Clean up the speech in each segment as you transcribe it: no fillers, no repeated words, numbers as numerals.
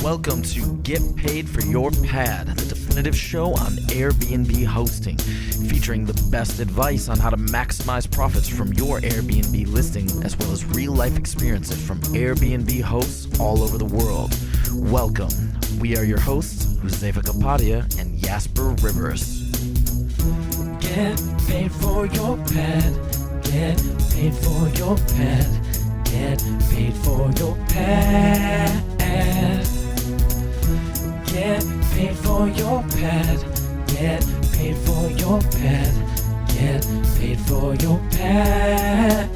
Welcome to Get Paid for Your Pad, the definitive show on Airbnb hosting, featuring the best advice on how to maximize profits from your Airbnb listing, as well as real-life experiences from Airbnb hosts all over the world. Welcome. We are your hosts, Josefa Kapadia and Jasper Rivers. Get paid for your pad. Get paid for your pad. Get paid for your pad. Get paid for your pad. Get paid for your pad. Get paid for your pad.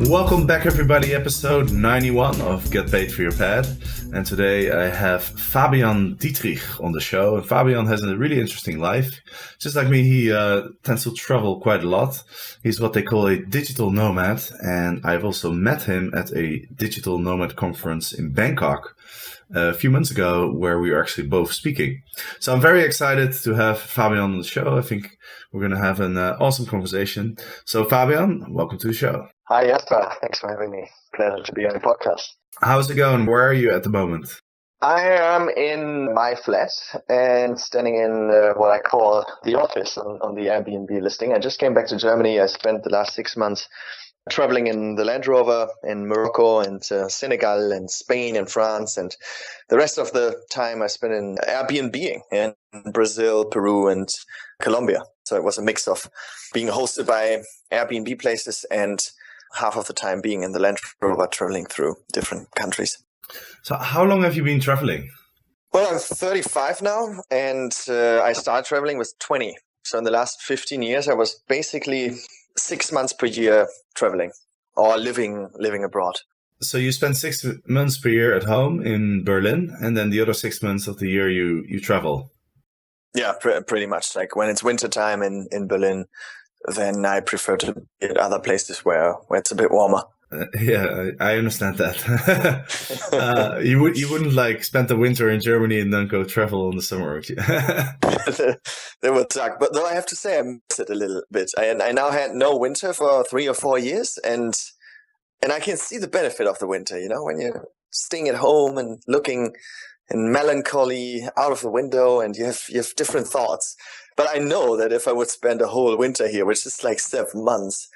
Welcome back, everybody. Episode 91 of Get Paid for Your Pad. And today I have Fabian Dittrich on the show. And Fabian has a really interesting life. Just like me, he tends to travel quite a lot. He's what they call a digital nomad. And I've also met him at a digital nomad conference in Bangkok a few months ago, where we were actually both speaking. So I'm very excited to have Fabian on the show. I think we're going to have an awesome conversation. So Fabian, welcome to the show. Hi, Jasper. Thanks for having me. Pleasure to be on the podcast. How's it going? Where are you at the moment? I am in my flat and standing in what I call the office on the Airbnb listing. I just came back to Germany. I spent the last 6 months traveling in the Land Rover in Morocco and Senegal and Spain and France. And the rest of the time I spent in Airbnb in Brazil, Peru, and Colombia. So it was a mix of being hosted by Airbnb places and half of the time being in the Land Rover traveling through different countries. So how long have you been traveling? Well, I'm 35 now, and I started traveling with 20. So in the last 15 years, I was basically 6 months per year traveling or living abroad. So you spend 6 months per year at home in Berlin, and then the other 6 months of the year you travel. Yeah, pretty much. Like when it's winter time in Berlin, then I prefer to be at other places where it's a bit warmer. Yeah, I understand that. You wouldn't like spend the winter in Germany and then go travel in the summer, would you? That would suck. But though I have to say I miss it a little bit. I now had no winter for 3 or 4 years, and I can see the benefit of the winter. You know, when you're staying at home and looking in melancholy out of the window, and you have different thoughts. But I know that if I would spend a whole winter here, which is like 7 months,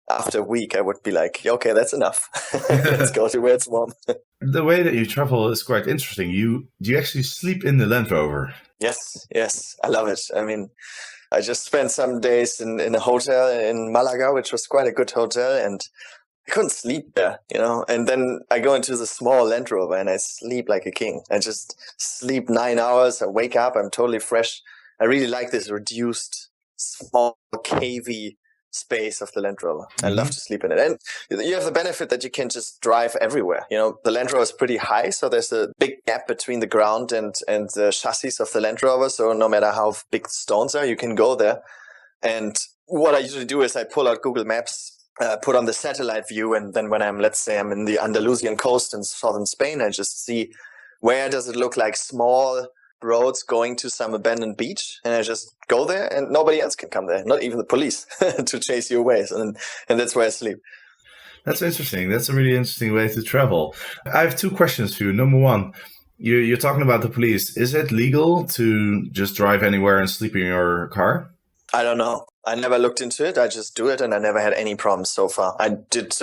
after a week, I would be like, okay, that's enough. Let's go to where it's warm. The way that you travel is quite interesting. You actually sleep in the Land Rover. Yes. I love it. I mean, I just spent some days in a hotel in Malaga, which was quite a good hotel, and I couldn't sleep there, you know. And then I go into the small Land Rover and I sleep like a king. I just sleep 9 hours. I wake up. I'm totally fresh. I really like this reduced, small, cavey space of the Land Rover. I love to sleep in it. And you have the benefit that you can just drive everywhere. You know, the Land Rover is pretty high, so there's a big gap between the ground and the chassis of the Land Rover. So no matter how big the stones are, you can go there. And what I usually do is I pull out Google Maps, put on the satellite view, and then when let's say I'm in the Andalusian coast in southern Spain, I just see where does it look like small roads going to some abandoned beach, and I just go there and nobody else can come there, not even the police, to chase you away. And that's where I sleep. That's interesting. That's a really interesting way to travel. I have 2 questions for you. Number one, you're talking about the police. Is it legal to just drive anywhere and sleep in your car? I don't know. I never looked into it. I just do it, and I never had any problems so far. I did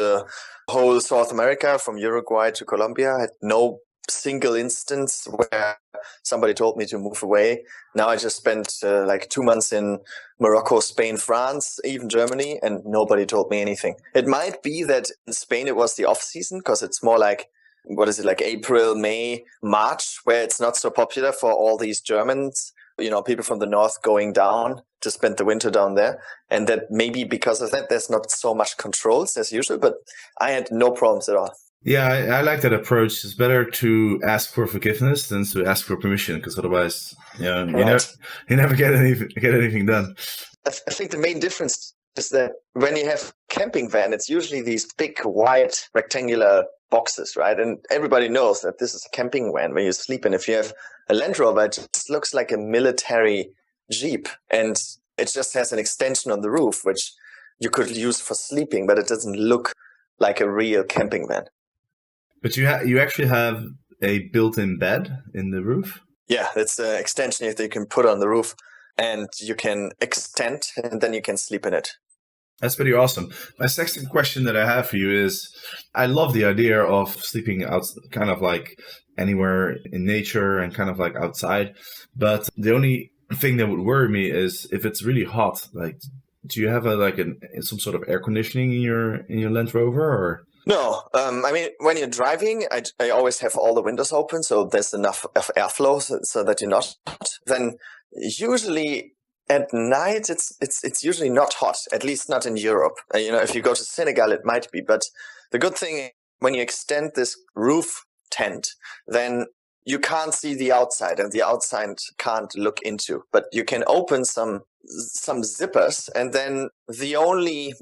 whole South America from Uruguay to Colombia. I had no single instance where somebody told me to move away. Now I just spent like 2 months in Morocco, Spain, France, even Germany, and nobody told me anything. It might be that in Spain it was the off season, because it's more like, what is it, like April, May, March, where it's not so popular for all these Germans, you know, people from the north going down to spend the winter down there. And that maybe because of that, there's not so much controls as usual, but I had no problems at all. Yeah, I like that approach. It's better to ask for forgiveness than to ask for permission, because otherwise, you never get anything done. I think the main difference is that when you have camping van, it's usually these big, white, rectangular boxes, right? And everybody knows that this is a camping van where you sleep in. If you have a Land Rover, it just looks like a military Jeep, and it just has an extension on the roof, which you could use for sleeping, but it doesn't look like a real camping van. But you actually have a built-in bed in the roof? Yeah, it's an extension that you can put on the roof and you can extend and then you can sleep in it. That's pretty awesome. My second question that I have for you is, I love the idea of sleeping out kind of like anywhere in nature and kind of like outside. But the only thing that would worry me is if it's really hot. Like, do you have some sort of air conditioning in your Land Rover or? No, I mean, when you're driving, I always have all the windows open, so there's enough of airflow so that you're not hot. Then usually at night, it's usually not hot, at least not in Europe. If you go to Senegal, it might be. But the good thing, when you extend this roof tent, then you can't see the outside and the outside can't look into. But you can open some zippers, and then the only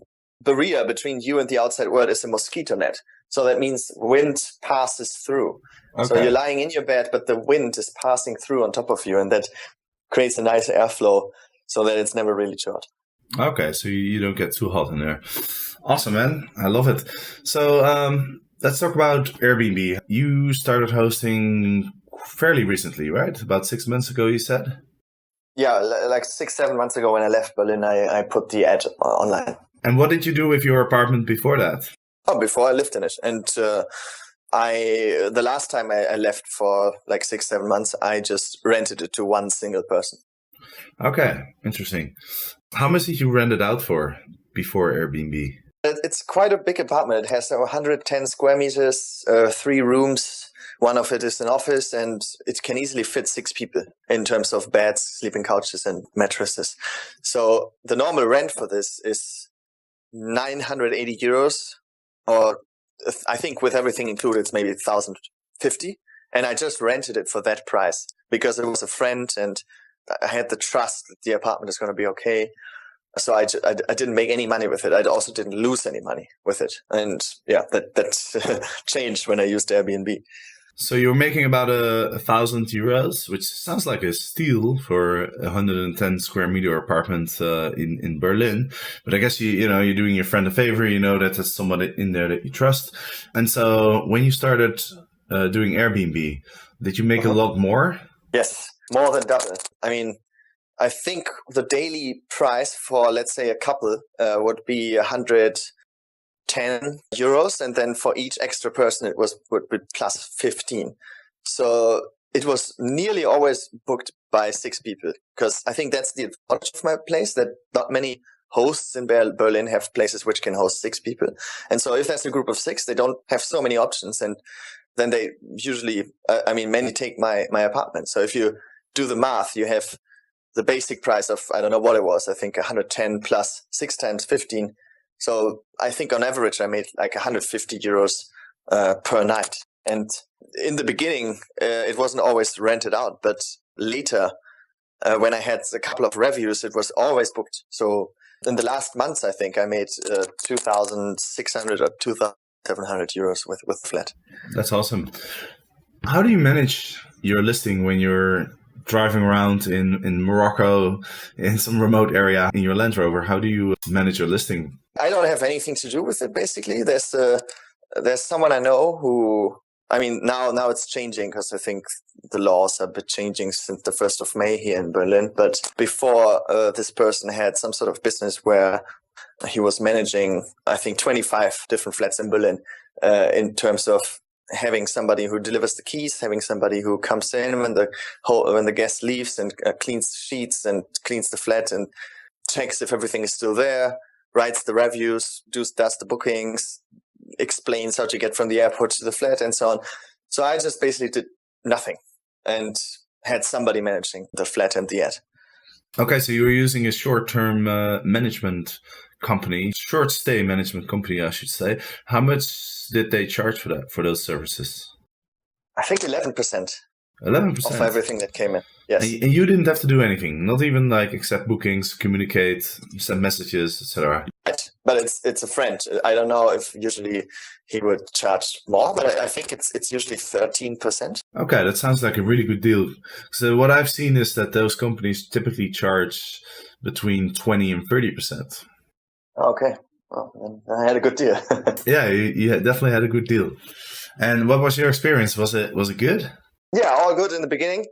barrier between you and the outside world is a mosquito net. So that means wind passes through. Okay. So you're lying in your bed, but the wind is passing through on top of you, and that creates a nice airflow so that it's never really too hot. Okay, so you don't get too hot in there. Awesome, man. I love it. So let's talk about Airbnb. You started hosting fairly recently, right? About 6 months ago, you said? Yeah, like 6-7 months ago when I left Berlin, I put the ad online. And what did you do with your apartment before that? Oh, before I lived in it. And the last time I left for like 6-7 months, I just rented it to one single person. Okay, interesting. How much did you rent it out for before Airbnb? It's quite a big apartment. It has 110 square meters, 3 rooms. One of it is an office, and it can easily fit 6 people in terms of beds, sleeping couches, and mattresses. So the normal rent for this is 980 euros, or I think with everything included, it's maybe 1,050. And I just rented it for that price because it was a friend and I had the trust that the apartment is going to be okay. So I didn't make any money with it. I also didn't lose any money with it. And yeah, that changed when I used Airbnb. So you're making about 1,000 euros, which sounds like a steal for a 110 square meter apartment in Berlin. But I guess you're doing your friend a favor. You know that there's someone in there that you trust. And so when you started doing Airbnb, did you make a lot more? Yes, more than double. I mean, I think the daily price for, let's say, a couple would be 110 euros, and then for each extra person it would be plus 15. So it was nearly always booked by 6 people, because I think that's the advantage of my place, that not many hosts in Berlin have places which can host 6 people. And so if there's a group of 6, they don't have so many options, and then they usually, many take my apartment. So if you do the math, you have the basic price of, I don't know what it was, I think 110 plus 6 times 15. So I think on average I made like 150 euros per night. And in the beginning, it wasn't always rented out, but later when I had a couple of reviews, it was always booked. So in the last months, I think I made 2,600 or 2,700 euros with the flat. That's awesome. How do you manage your listing when you're driving around in Morocco, in some remote area in your Land Rover? How do you manage your listing? I don't have anything to do with it, basically. There's someone I know who, now it's changing because I think the laws are a bit changing since the 1st of May here in Berlin. But before, this person had some sort of business where he was managing, I think, 25 different flats in Berlin in terms of having somebody who delivers the keys, having somebody who comes in when the guest leaves and cleans the sheets and cleans the flat and checks if everything is still there, writes the reviews, does the bookings, explains how to get from the airport to the flat and so on. So I just basically did nothing and had somebody managing the flat and the ad. Okay, so you were using a short-term management company, short-stay management company, I should say. How much did they charge for that, for those services? I think 11%. 11% of everything that came in. Yes. And you didn't have to do anything, not even like accept bookings, communicate, send messages, etc. Right. But it's a friend. I don't know if usually he would charge more, but I think it's usually 13%. Okay, that sounds like a really good deal. So what I've seen is that those companies typically charge between 20 and 30%. Okay. Well, I had a good deal. Yeah, you definitely had a good deal. And what was your experience? Was it good? Yeah, all good in the beginning.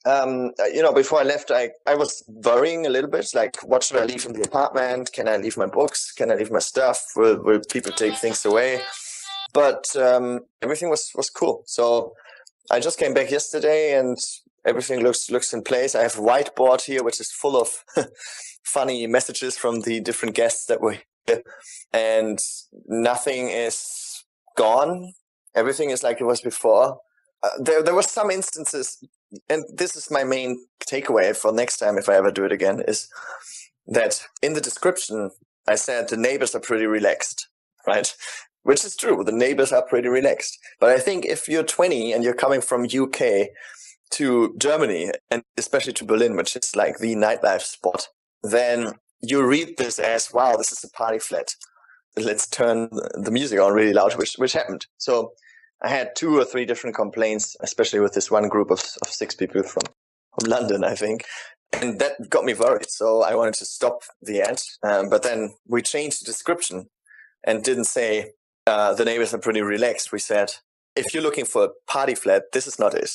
Before I left, I was worrying a little bit, like, what should I leave in the apartment? Can I leave my books? Can I leave my stuff? Will people take things away? But everything was cool. So I just came back yesterday, and everything looks in place. I have a whiteboard here, which is full of funny messages from the different guests that were here, and nothing is gone. Everything is like it was before. There were some instances, and this is my main takeaway for next time if I ever do it again, is that in the description I said the neighbors are pretty relaxed, right? Which is true. The neighbors are pretty relaxed. But I think if you're 20 and you're coming from UK to Germany, and especially to Berlin, which is like the nightlife spot, then you read this as, wow, this is a party flat. Let's turn the music on really loud, which happened. So I had 2 or 3 different complaints, especially with this one group of 6 people from London, I think. And that got me worried. So I wanted to stop the ad. But then we changed the description and didn't say the neighbors are pretty relaxed. We said, if you're looking for a party flat, this is not it.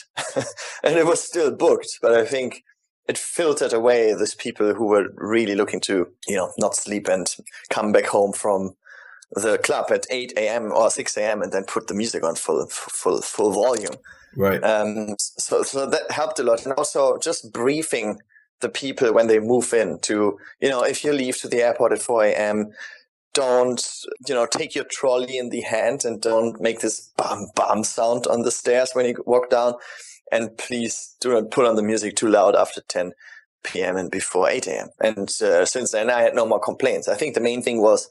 And it was still booked. But I think it filtered away those people who were really looking to, not sleep and come back home from the club at 8 a.m. or 6 a.m. and then put the music on full volume. Right. So that helped a lot. And also just briefing the people when they move in to, if you leave to the airport at 4 a.m., don't, take your trolley in the hand and don't make this bam, bam sound on the stairs when you walk down. And please do not put on the music too loud after 10 p.m. and before 8 a.m. And since then, I had no more complaints. I think the main thing was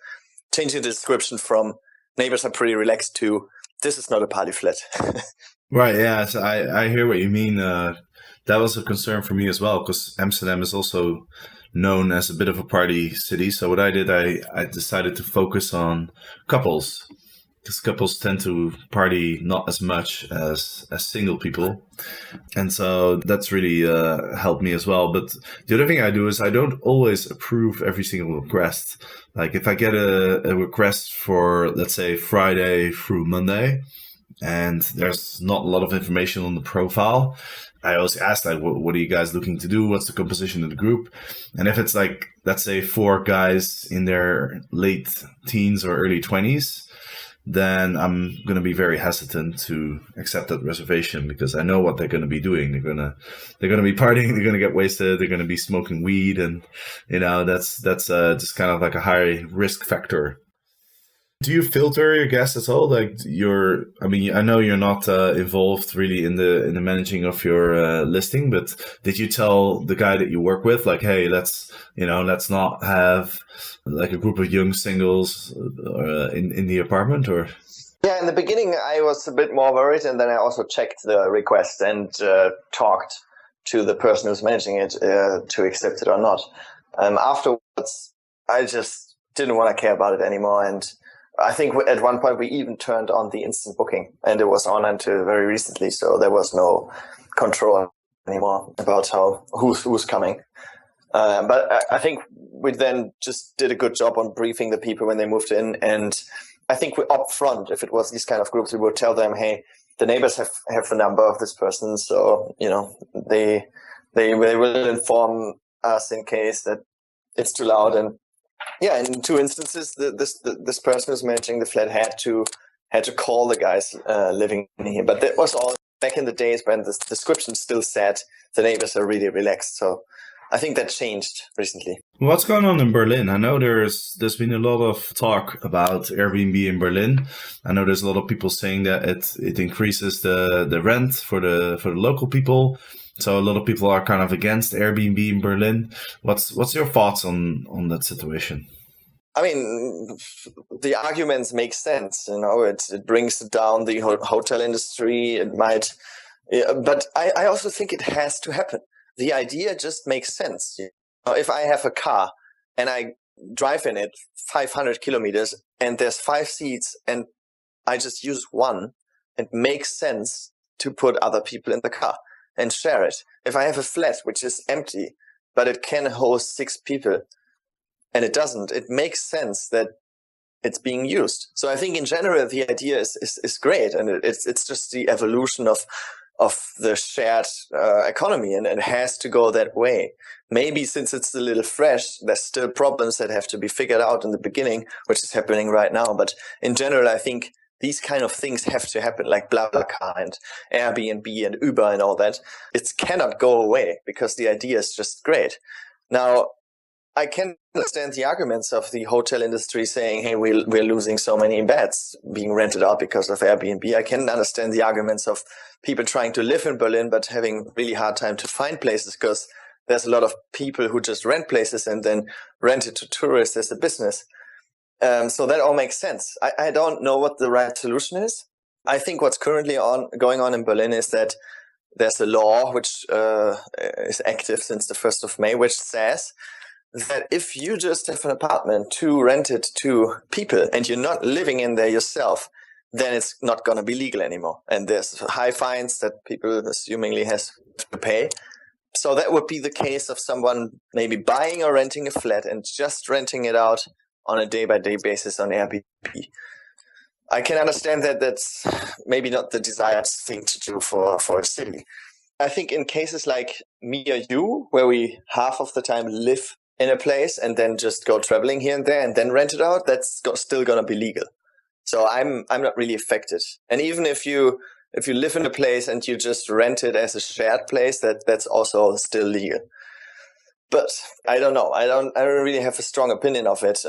changing the description from neighbors are pretty relaxed to this is not a party flat. Right, yeah, so I hear what you mean. That was a concern for me as well, because Amsterdam is also known as a bit of a party city. So what I did, I decided to focus on couples, because couples tend to party not as much as single people. And so that's really helped me as well. But the other thing I do is I don't always approve every single request. Like if I get a request for, let's say, Friday through Monday, and there's not a lot of information on the profile, I always ask, like, what are you guys looking to do? What's the composition of the group? And if it's like, let's say 4 guys in their late teens or early 20s, then I'm going to be very hesitant to accept that reservation, because I know what they're going to be doing. They're going to be partying. They're going to get wasted. They're going to be smoking weed. And, that's just kind of like a high risk factor. Do you filter your guests at all? Like I know you're not involved really in the managing of your listing, but did you tell the guy that you work with, like, hey, let's not have like a group of young singles in the apartment? Or yeah, in the beginning I was a bit more worried, and then I also checked the request and talked to the person who's managing it to accept it or not. Afterwards, I just didn't want to care about it anymore, and I think at one point we even turned on the instant booking, and it was on until very recently, so there was no control anymore about who's coming. But I think we then just did a good job on briefing the people when they moved in, and I think we up front, if it was these kind of groups, we would tell them, hey, the neighbors have the number of this person, so they will inform us in case that it's too loud. And yeah, in 2 instances, this person who's managing the flat had to call the guys living in here. But that was all back in the days when the description still said the neighbors are really relaxed. So I think that changed recently. what's going on in Berlin? I know there's been a lot of talk about Airbnb in Berlin. I know there's a lot of people saying that it increases the rent for the local people. So a lot of people are kind of against Airbnb in Berlin. What's your thoughts on that situation? I mean, the arguments make sense. It brings down the hotel industry. It might, but I also think it has to happen. The idea just makes sense. If I have a car and I drive in it 500 kilometers and there's 5 seats and I just use one, it makes sense to put other people in the car and share it. If I have a flat which is empty, but it can host 6 people and it doesn't, it makes sense that it's being used. So I think in general, the idea is great. And it's just the evolution of the shared economy, and it has to go that way. Maybe since it's a little fresh, there's still problems that have to be figured out in the beginning, which is happening right now. But in general, I think these kind of things have to happen, like BlaBlaCar and Airbnb and Uber and all that. It cannot go away because the idea is just great. Now, I can understand the arguments of the hotel industry saying, hey, we're losing so many beds being rented out because of Airbnb. I can understand the arguments of people trying to live in Berlin but having really hard time to find places because there's a lot of people who just rent places and then rent it to tourists as a business. So that all makes sense. I don't know what the right solution is. I think what's currently going on in Berlin is that there's a law which is active since the 1st of May, which says that if you just have an apartment to rent it to people and you're not living in there yourself, then it's not going to be legal anymore. And there's high fines that people assumingly has to pay. So that would be the case of someone maybe buying or renting a flat and just renting it out on a day-by-day basis on Airbnb. I can understand that that's maybe not the desired thing to do for a city. I think in cases like me or you, where we half of the time live in a place and then just go traveling here and there and then rent it out, that's still going to be legal. So I'm not really affected. And even if you live in a place and you just rent it as a shared place, that's also still legal. But I don't know. I don't really have a strong opinion of it.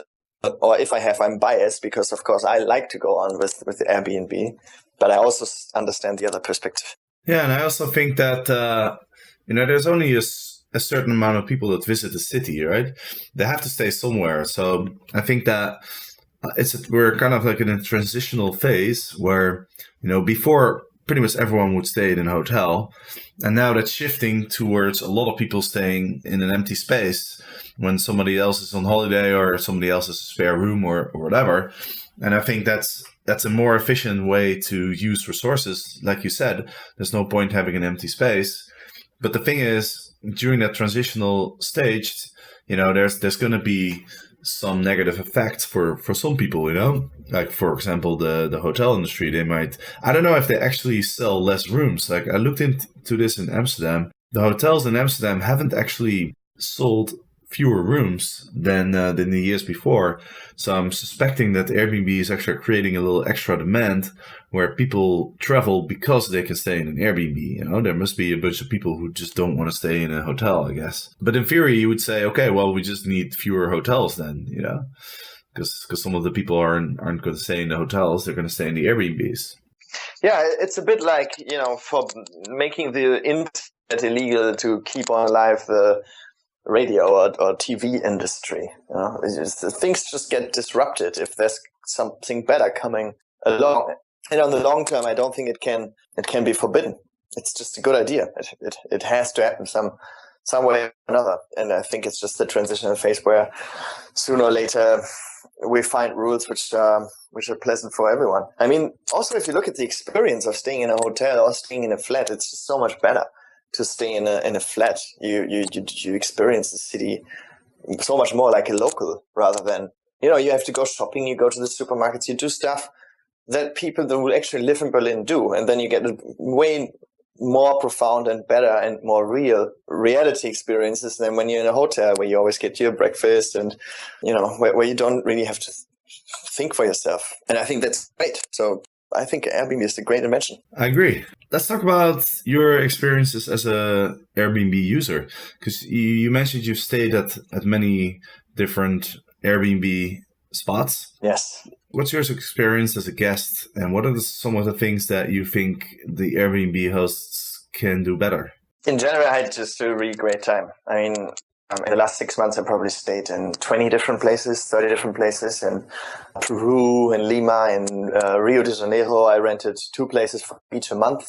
Or if I have, I'm biased because, of course, I like to go on with the Airbnb. But I also understand the other perspective. Yeah, and I also think that, there's only a certain amount of people that visit the city, right? They have to stay somewhere. So I think that we're kind of like in a transitional phase where, before pretty much everyone would stay in a hotel. And now that's shifting towards a lot of people staying in an empty space when somebody else is on holiday or somebody else has a spare room or whatever. And I think that's a more efficient way to use resources. Like you said, there's no point having an empty space. But the thing is, during that transitional stage, there's going to be some negative effects for some people, like, for example, the hotel industry. They might, I don't know if they actually sell less rooms. Like, I looked into this in Amsterdam. The hotels in Amsterdam haven't actually sold fewer rooms than the years before. So I'm suspecting that Airbnb is actually creating a little extra demand where people travel because they can stay in an Airbnb. There must be a bunch of people who just don't want to stay in a hotel, I guess. But in theory, you would say, okay, well, we just need fewer hotels then, because some of the people aren't going to stay in the hotels. They're going to stay in the Airbnbs. Yeah, it's a bit like, for making the internet illegal to keep on alive the radio or TV industry. Things just get disrupted if there's something better coming along. And on the long term, I don't think it can be forbidden. It's just a good idea. It has to happen some way or another. And I think it's just the transitional phase where sooner or later we find rules which are pleasant for everyone. I mean, also if you look at the experience of staying in a hotel or staying in a flat, it's just so much better to stay in a flat. You experience the city so much more like a local rather than, you have to go shopping, you go to the supermarkets, you do stuff that people that will actually live in Berlin do. And then you get a way more profound and better and more real reality experiences than when you're in a hotel where you always get your breakfast and, where you don't really have to think for yourself. And I think that's great. So I think Airbnb is a great invention. I agree. Let's talk about your experiences as a Airbnb user, because you mentioned you've stayed at many different Airbnb spots. Yes. What's your experience as a guest, and what are some of the things that you think the Airbnb hosts can do better? In general, I had just a really great time. I mean, in the last 6 months, I probably stayed in 20 different places, 30 different places, in Peru, in Lima, in Rio de Janeiro. I rented 2 places for each a month.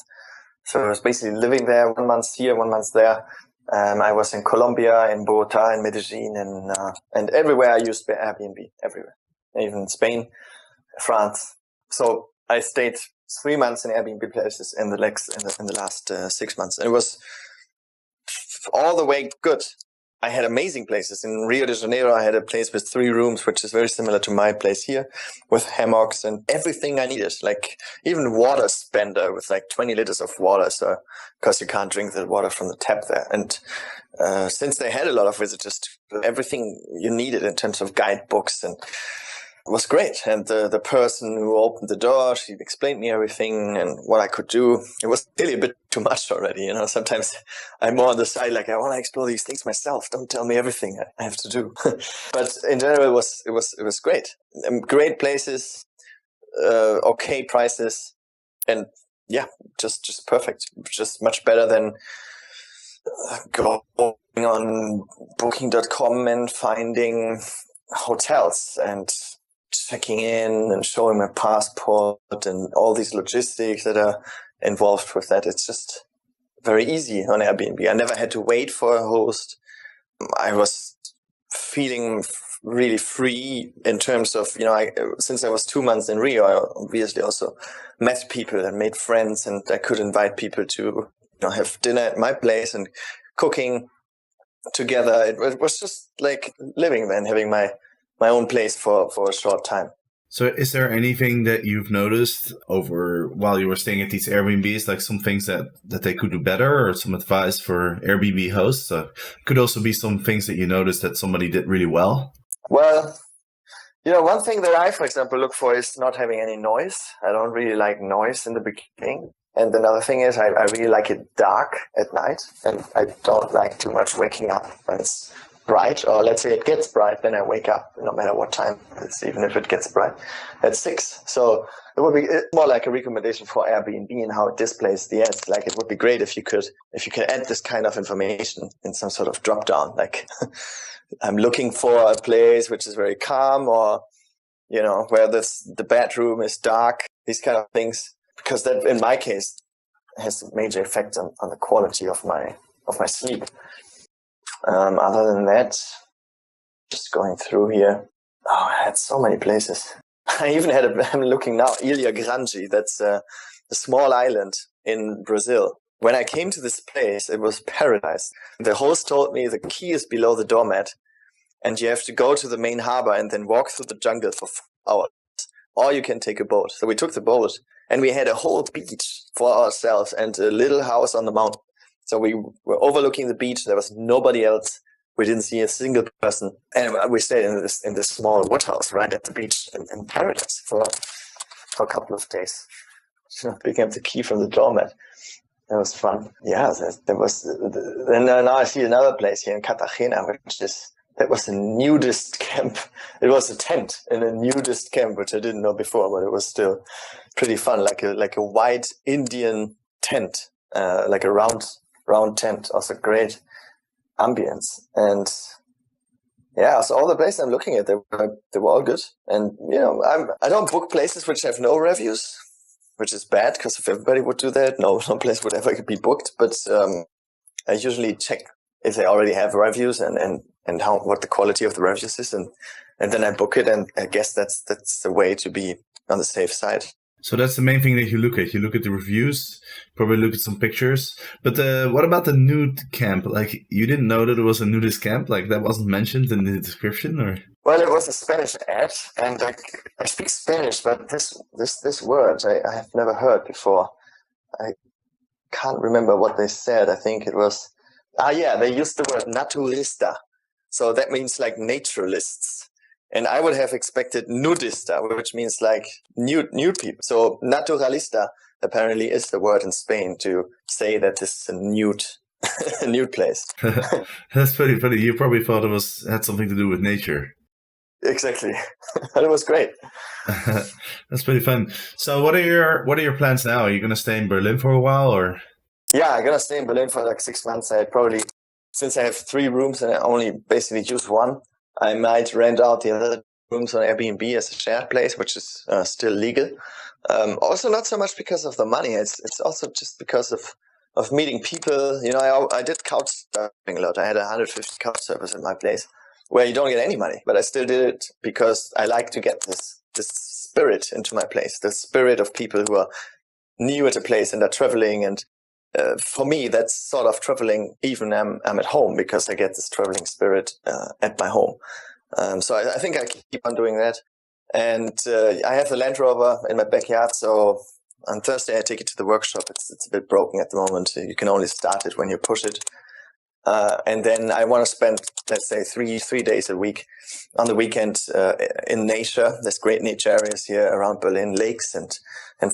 So I was basically living there 1 month here, 1 month there. I was in Colombia, in Bogota, in Medellin, and everywhere I used Airbnb, everywhere. Even in Spain, France. So I stayed 3 months in Airbnb places in the last 6 months. And it was all the way good. I had amazing places. In Rio de Janeiro, I had a place with 3 rooms, which is very similar to my place here, with hammocks and everything I needed, like even water spender with like 20 liters of water, so because you can't drink the water from the tap there. And since they had a lot of visitors, everything you needed in terms of guidebooks and was great. And the person who opened the door, she explained me everything and what I could do. It was really a bit too much already, Sometimes I'm more on the side, like I want to explore these things myself. Don't tell me everything I have to do. But in general, it was great. Great places, okay prices, and yeah, just perfect. Just much better than going on Booking.com and finding hotels and checking in and showing my passport and all these logistics that are involved with that. It's just very easy on Airbnb. I never had to wait for a host. I was feeling really free in terms of, since I was 2 months in Rio, I obviously also met people and made friends, and I could invite people to have dinner at my place and cooking together. It was just like living then, having my own place for a short time. So is there anything that you've noticed over while you were staying at these Airbnbs, like some things that they could do better, or some advice for Airbnb hosts? Could also be some things that you noticed that somebody did really well. Well, one thing that I, for example, look for is not having any noise. I don't really like noise in the beginning. And another thing is I really like it dark at night, and I don't like too much waking up when it's bright, or let's say it gets bright, then I wake up no matter what time it's, even if it gets bright at 6. So it would be more like a recommendation for Airbnb and how it displays the ads. Like it would be great if you could add this kind of information in some sort of drop down, like I'm looking for a place which is very calm, or where the bedroom is dark, these kind of things, because that in my case has a major effect on the quality of my sleep. Other than that, just going through here, I had so many places. I even I'm looking now, Ilha Grande, that's a small island in Brazil. When I came to this place, it was paradise. The host told me the key is below the doormat, and you have to go to the main harbor and then walk through the jungle for 4 hours. Or you can take a boat. So we took the boat, and we had a whole beach for ourselves and a little house on the mountain. So we were overlooking the beach. There was nobody else. We didn't see a single person. And we stayed in this small wood house right at the beach in paradise for a couple of days. Picking up the key from the doormat. That was fun. Yeah, there was. Then now I see another place here in Cartagena, that was a nudist camp. It was a tent in a nudist camp, which I didn't know before, but it was still pretty fun, like a white Indian tent, like a round tent, also great ambience. And yeah, so all the places I'm looking at, they were all good. And I don't book places which have no reviews, which is bad, because if everybody would do that, no place would ever be booked. But I usually check if they already have reviews and what the quality of the reviews is, and then I book it. And I guess that's the way to be on the safe side. So that's the main thing that you look at. You look at the reviews, probably look at some pictures. But what about the nude camp? Like, you didn't know that it was a nudist camp? Like, that wasn't mentioned in the description, or? Well, it was a Spanish ad, and I speak Spanish, but this word I have never heard before. I can't remember what they said. I think it was, they used the word naturista. So that means like naturalists. And I would have expected nudista, which means like nude people. So naturalista apparently is the word in Spain to say that this is a nude place. That's pretty funny. You probably thought it had something to do with nature. Exactly. It was great. That's pretty fun. So what are your plans now? Are you going to stay in Berlin for a while, or? Yeah, I'm going to stay in Berlin for like 6 months. Since I have 3 rooms and I only basically use one, I might rent out the other rooms on Airbnb as a shared place, which is still legal. Also, not so much because of the money. It's also just because of meeting people. I did couch surfing a lot. I had 150 couch surfers in my place where you don't get any money, but I still did it because I like to get this spirit into my place, the spirit of people who are new at a place and are traveling and for me, that's sort of traveling. Even I'm at home because I get this traveling spirit at my home. So I think I keep on doing that. And I have the Land Rover in my backyard. So on Thursday, I take it to the workshop. It's a bit broken at the moment. You can only start it when you push it. And then I want to spend, let's say, three days a week on the weekend in nature. There's great nature areas here around Berlin, lakes and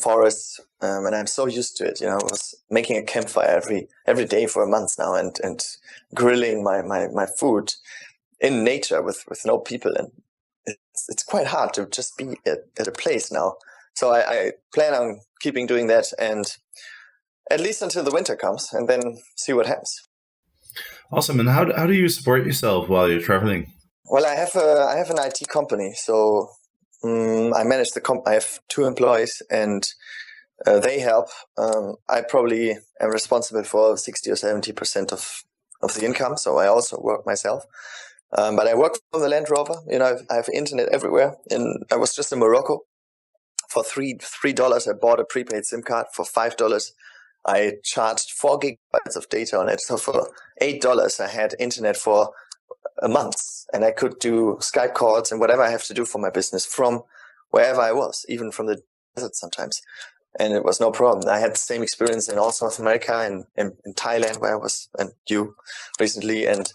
forests. And I'm so used to it. I was making a campfire every day for a month now and grilling my food in nature with no people. And it's quite hard to just be at a place now. So I plan on keeping doing that, and at least until the winter comes, and then see what happens. Awesome. And how do you support yourself while you're traveling? Well, I have an IT company, so I manage I have 2 employees, and they help. I probably am responsible for 60 or 70% of the income, so I also work myself. But I work from the Land Rover. I have internet everywhere. And I was just in Morocco. For $3, I bought a prepaid SIM card. For $5, I charged 4 gigabytes of data on it. So for $8, I had internet for a month, and I could do Skype calls and whatever I have to do for my business from wherever I was, even from the desert sometimes. And it was no problem. I had the same experience in all South America and in Thailand, where I was, and you recently, and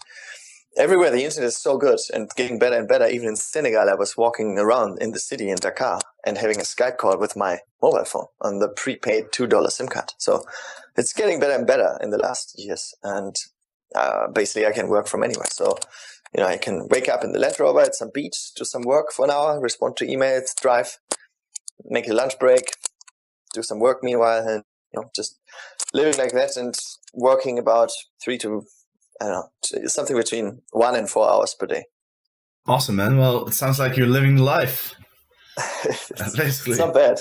everywhere the internet is so good and getting better and better. Even in Senegal, I was walking around in the city in Dakar and having a Skype call with my mobile phone on the prepaid $2 SIM card. So it's getting better and better in the last years. And basically I can work from anywhere. So, I can wake up in the Land Rover at some beach, do some work for an hour, respond to emails, drive, make a lunch break, do some work meanwhile, and just living like that and working about 3 to, something between 1 and 4 hours per day. Awesome, man. Well, it sounds like you're living the life. Basically, it's not bad.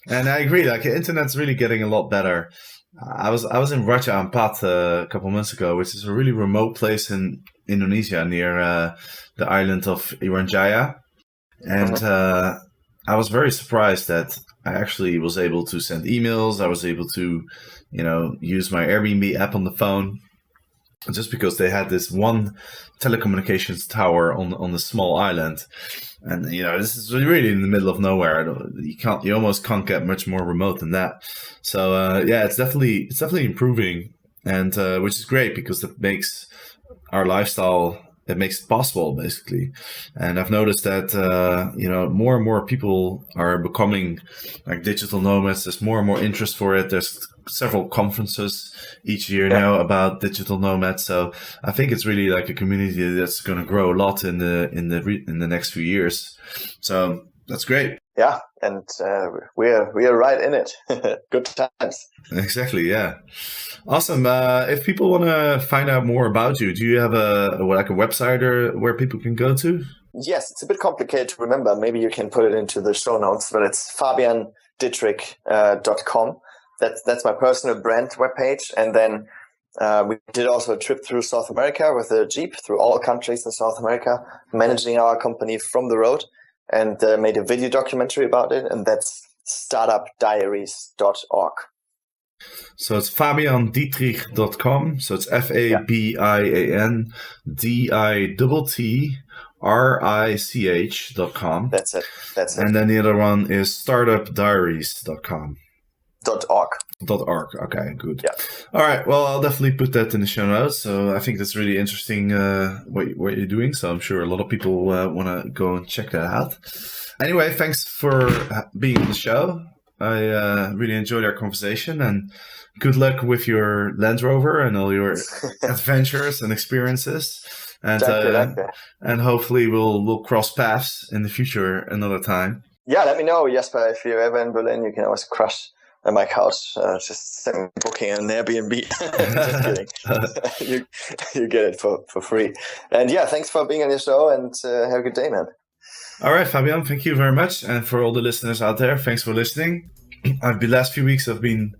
And I agree. Like, the internet's really getting a lot better. I was in Raja Ampat a couple months ago, which is a really remote place in Indonesia near the island of Iranjaya, and I was very surprised that I actually was able to send emails. I was able to, use my Airbnb app on the phone. Just because they had this one telecommunications tower on the small island, and this is really in the middle of nowhere. You almost can't get much more remote than that. So it's definitely improving, and which is great because it makes our lifestyle. It makes it possible, basically. And I've noticed that, more and more people are becoming like digital nomads. There's more and more interest for it. There's several conferences each year now about digital nomads. So I think it's really like a community that's going to grow a lot in the next few years. So that's great. Yeah, and we are right in it. Good times. Exactly. Yeah. Awesome. If people want to find out more about you, do you have a website or where people can go to? Yes, it's a bit complicated to remember. Maybe you can put it into the show notes, but it's fabiandittrich.com. That's my personal brand webpage. And then we did also a trip through South America with a Jeep through all countries in South America, managing our company from the road, and made a video documentary about it. And that's startupdiaries.org. So it's fabiandittrich.com. So it's FabianDittrich.com. That's it. And then the other one is startupdiaries.com. .org. Okay, good. Yeah. All right. Well, I'll definitely put that in the show notes. So I think that's really interesting what you're doing. So I'm sure a lot of people want to go and check that out. Anyway, thanks for being on the show. I really enjoyed our conversation, and good luck with your Land Rover and all your adventures and experiences. And and hopefully we'll cross paths in the future another time. Yeah, let me know, Jasper, if you're ever in Berlin. You can always crush at my couch. Just send me booking an Airbnb. Just kidding. you get it for free. And yeah, thanks for being on your show, and have a good day, man. All right, Fabian, thank you very much. And for all the listeners out there, thanks for listening. The last few weeks it's been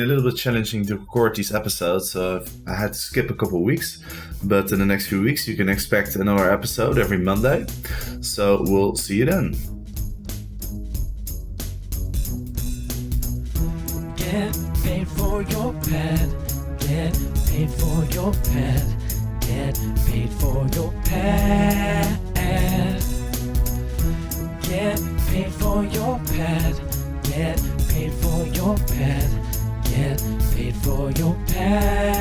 a little bit challenging to record these episodes. So I had to skip a couple of weeks, but in the next few weeks, you can expect another episode every Monday. So we'll see you then. Get paid for your pet. Get paid for your pet. Get paid for your pet. Get paid for your pet. Get paid for your pet. Get paid for your pet.